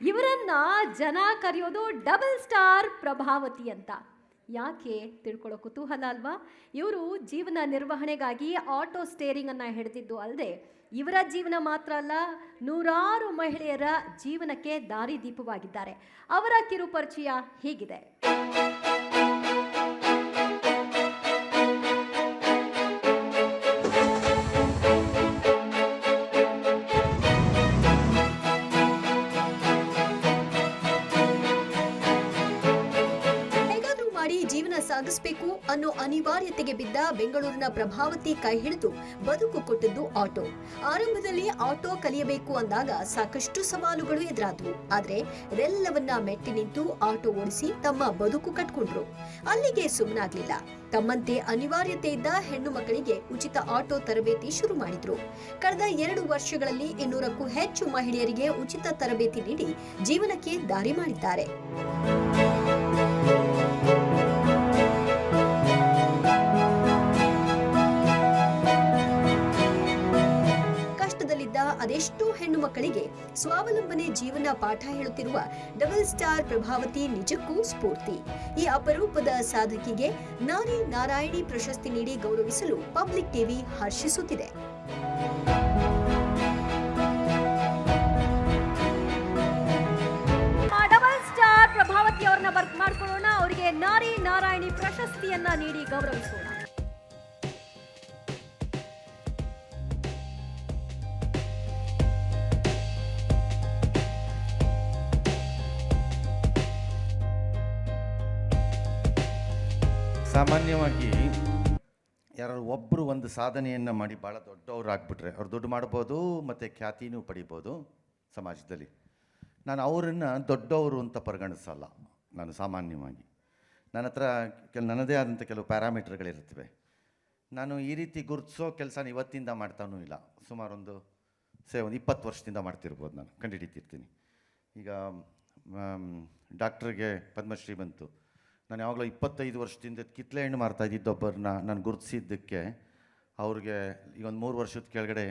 ಇವರನ್ನ ಜನ ಕರೆಯೋದು ಡಬಲ್ ಸ್ಟಾರ್ ಪ್ರಭಾವತಿ ಅಂತ. ಯಾಕೆ ತಿಳ್ಕೊಳ್ಳೋ ಕುತೂಹಲ ಅಲ್ವಾ? ಇವರು ಜೀವನ ನಿರ್ವಹಣೆಗಾಗಿ ಆಟೋ ಸ್ಟೇರಿಂಗ್ ಅನ್ನ ಹಿಡಿದಿದ್ದು ಅಲ್ಲದೆ ಇವರ ಜೀವನ ಮಾತ್ರ ಅಲ್ಲ, ನೂರಾರು ಮಹಿಳೆಯರ ಜೀವನಕ್ಕೆ ದಾರಿದೀಪವಾಗಿದ್ದಾರೆ. ಅವರ ಕಿರುಪರಿಚಯ ಹೀಗಿದೆ. ಜೀವನ ಸಾಗಿಸಬೇಕು ಅನ್ನೋ ಅನಿವಾರ್ಯತೆಗೆ ಬಿದ್ದ ಬೆಂಗಳೂರಿನ ಪ್ರಭಾವತಿ ಕೈ ಹಿಡಿದು ಬದುಕು ಕೊಟ್ಟದ್ದು ಆಟೋ. ಆರಂಭದಲ್ಲಿ ಆಟೋ ಕಲಿಯಬೇಕು ಅಂದಾಗ ಸಾಕಷ್ಟು ಸವಾಲುಗಳು ಎದುರಾದವು. ಆದ್ರೆ ಇದೆಲ್ಲವನ್ನ ಮೆಟ್ಟಿ ನಿಂತು ಆಟೋ ಓಡಿಸಿ ತಮ್ಮ ಬದುಕು ಕಟ್ಕೊಂಡ್ರು. ಅಲ್ಲಿಗೆ ಸುಮ್ಮನಾಗ್ಲಿಲ್ಲ. ತಮ್ಮಂತೆ ಅನಿವಾರ್ಯತೆ ಇದ್ದ ಹೆಣ್ಣು ಮಕ್ಕಳಿಗೆ ಉಚಿತ ಆಟೋ ತರಬೇತಿ ಶುರು ಮಾಡಿದ್ರು. ಕಳೆದ 2 ವರ್ಷಗಳಲ್ಲಿ 200ಕ್ಕೂ ಹೆಚ್ಚು ಮಹಿಳೆಯರಿಗೆ ಉಚಿತ ತರಬೇತಿ ನೀಡಿ ಜೀವನಕ್ಕೆ ದಾರಿ ಮಾಡಿದ್ದಾರೆ. ಅದೆಷ್ಟೋ ಹೆಣ್ಣು ಮಕ್ಕಳಿಗೆ ಸ್ವಾವಲಂಬನೆ ಜೀವನ ಪಾಠ ಹೇಳುತ್ತಿರುವ ಡಬಲ್ ಸ್ಟಾರ್ ಪ್ರಭಾವತಿ ನಿಜಕ್ಕೂ ಸ್ಫೂರ್ತಿ. ಈ ಅಪರೂಪದ ಸಾಧಕಿಗೆ ನಾರಿ ನಾರಾಯಣಿ ಪ್ರಶಸ್ತಿ ನೀಡಿ ಗೌರವಿಸಲು ಪಬ್ಲಿಕ್ ಟಿವಿ ಹರ್ಷಿಸುತ್ತಿದೆ. ಡಬಲ್ ಸ್ಟಾರ್ ಪ್ರಭಾವತಿ ಅವರನ್ನ ಬರ್ಕ್ ಮಾಡ್ಕೊಳ್ಳೋಣ. ಅವರಿಗೆ ನಾರಿ ನಾರಾಯಣಿ ಪ್ರಶಸ್ತಿಯನ್ನ ನೀಡಿ ಗೌರವಿಸೋಣ. ಸಾಮಾನ್ಯವಾಗಿ ಯಾರು ಒಬ್ಬರು ಒಂದು ಸಾಧನೆಯನ್ನು ಮಾಡಿ ಭಾಳ ದೊಡ್ಡವ್ರು ಆಗಿಬಿಟ್ರೆ ಅವ್ರು ದುಡ್ಡು ಮಾಡ್ಬೋದು ಮತ್ತು ಖ್ಯಾತಿನೂ ಪಡಿಬೋದು ಸಮಾಜದಲ್ಲಿ. ನಾನು ಅವರನ್ನು ದೊಡ್ಡವರು ಅಂತ ಪರಿಗಣಿಸಲ್ಲ. ನಾನು ಸಾಮಾನ್ಯವಾಗಿ ನನ್ನ ಹತ್ರ ನನ್ನದೇ ಆದಂಥ ಕೆಲವು ಪ್ಯಾರಾಮೀಟರ್ಗಳಿರ್ತವೆ. ನಾನು ಈ ರೀತಿ ಗುರುತಿಸೋ ಕೆಲಸನ ಇವತ್ತಿಂದ ಮಾಡ್ತಾನೂ ಇಲ್ಲ. ಸುಮಾರು ಒಂದು 20 ವರ್ಷದಿಂದ ಮಾಡ್ತಿರ್ಬೋದು. ನಾನು ಕಂಡುಹಿಡಿತಿರ್ತೀನಿ. ಈಗ ಡಾಕ್ಟ್ರಿಗೆ ಪದ್ಮಶ್ರೀ ಬಂತು. ನಾನು ಯಾವಾಗಲೂ 25 ವರ್ಷದಿಂದ ಕಿತ್ತಲೆ ಹಣ್ಣು ಮಾರ್ತಾ ಇದ್ದಿದ್ದೊಬ್ಬರನ್ನ ನಾನು ಗುರುತಿಸಿದ್ದಕ್ಕೆ ಅವ್ರಿಗೆ ಈಗ ಒಂದು 3 ವರ್ಷದ ಕೆಳಗಡೆ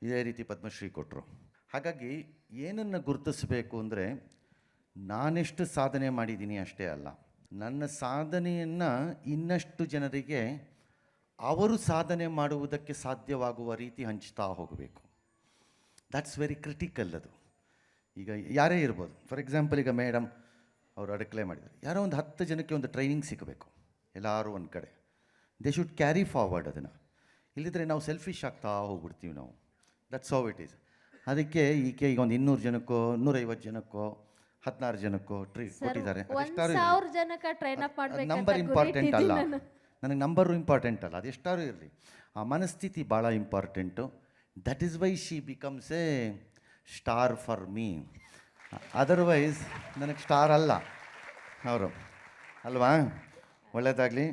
ಇದೇ ರೀತಿ ಪದ್ಮಶ್ರೀ ಕೊಟ್ಟರು. ಹಾಗಾಗಿ ಏನನ್ನು ಗುರುತಿಸಬೇಕು ಅಂದರೆ ನಾನೆಷ್ಟು ಸಾಧನೆ ಮಾಡಿದ್ದೀನಿ ಅಷ್ಟೇ ಅಲ್ಲ, ನನ್ನ ಸಾಧನೆಯನ್ನು ಇನ್ನಷ್ಟು ಜನರಿಗೆ ಅವರು ಸಾಧನೆ ಮಾಡುವುದಕ್ಕೆ ಸಾಧ್ಯವಾಗುವ ರೀತಿ ಹಂಚ್ತಾ ಹೋಗಬೇಕು. That's very critical. ಅದು ಈಗ ಯಾರೇ ಇರ್ಬೋದು. ಫಾರ್ ಎಕ್ಸಾಂಪಲ್, ಈಗ ಮೇಡಮ್ ಅವರು ಅಡಕ್ಲೆ ಮಾಡಿದ್ದಾರೆ. ಯಾರೋ ಒಂದು 10 ಜನಕ್ಕೆ ಒಂದು ಟ್ರೈನಿಂಗ್ ಸಿಗಬೇಕು. ಎಲ್ಲರೂ ಒಂದು ಕಡೆ ದೇ ಶುಡ್ ಕ್ಯಾರಿ ಫಾರ್ವರ್ಡ್ ಅದನ್ನು. ಇಲ್ಲಿದ್ರೆ ನಾವು ಸೆಲ್ಫಿಶ್ ಆಗ್ತಾ ಹೋಗ್ಬಿಡ್ತೀವಿ ನಾವು. That's how it is. ಅದಕ್ಕೆ ಈಗ ಒಂದು 200 ಜನಕ್ಕೋ 150 ಜನಕ್ಕೋ 16 ಜನಕ್ಕೋ ಕೊಟ್ಟಿದ್ದಾರೆ. ನಂಬರ್ ಇಂಪಾರ್ಟೆಂಟ್ ಅಲ್ಲ, ನನಗೆ ನಂಬರು ಇಂಪಾರ್ಟೆಂಟ್ ಅಲ್ಲ, ಅದೆಷ್ಟಾರು ಇರಲಿ. ಆ ಮನಸ್ಥಿತಿ ಭಾಳ important. That is why she becomes A star for me. Otherwise ನನಗೆ ಸ್ಟಾರ್ ಅಲ್ಲ ಅವರು, ಅಲ್ವಾ? ಒಳ್ಳೆಯದಾಗಲಿ.